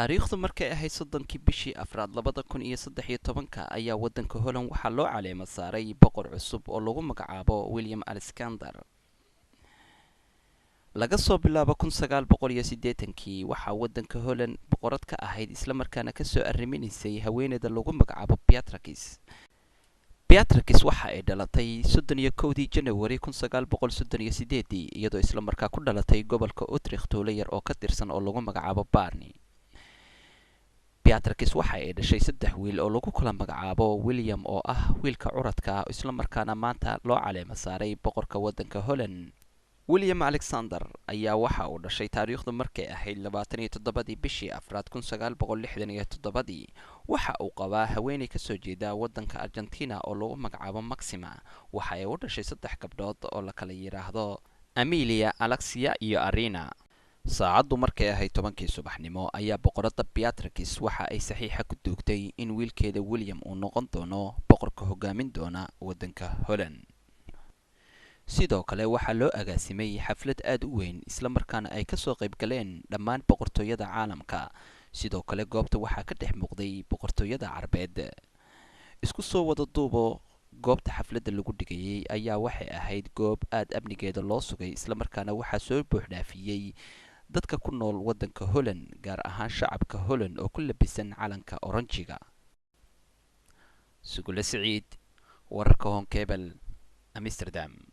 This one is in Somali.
taariikhdu markay ahayd soddonkii bishii afraad 2013 ayaa waddanka Holland waxaa loo caleema saaray boqor cusub oo lagu magacaabo William Alexander. laga soo bilaabo 1980kii waxaa waddanka Holland boqorad ka ahayd isla markaana ka soo arriminaysay haweeneyda lagu magacaabo Beatrix. Beatrix waxa ay dhalatay 31 January 1938 iyadoo isla markaa ku dhalatay gobolka Utrecht tuulo yar oo ka tirsan oo lagu magacaabo Barney. Beatrix waxa ay dhashay 3 wiil oo lagu kala magacaabo William oo ah wiilka curadka isla markaana maanta loo caleema saaray boqorka waddanka Holland. William Alexander ayaa waxa uu dhashay taariikhdu markay ahayd 27 bishii afraad 1967 waxa uu qabaa haweeney ka soo jeeda waddanka Argentina oo lagu magacaabo Maxima. waxa ay u dhashay 3 gabdhood oo la kala yiraahdo Amelia, Alexia iyo Arina. saacadu markay ahayd 10kii subaxnimo ayaa boqorada Beatrix waxa ay saxiixa ku duugtay in wiilkeeda William uu noqon doono boqorka hogaamin doona waddanka Holland. sidoo kale waxaa loo agaasimay xaflad aad u weyn isla markaana ay ka soo qayb galeen dhammaan boqortooyada caalamka. sidoo kale goobta waxaa ka dhex muuqday boqortooyada Carbeed. isku soo wada duubo goobta xafladda lagu dhigayay ayaa waxay ahayd goob aad amnigeeda loo sugay isla markaana waxaa soo buuxdhaafiyay dadka ku nool waddanka Holland gaar ahaan shacabka Holland oo ku labisan calanka oranjiga. Sugule Saciid, wararka Honkebel, Amsterdam.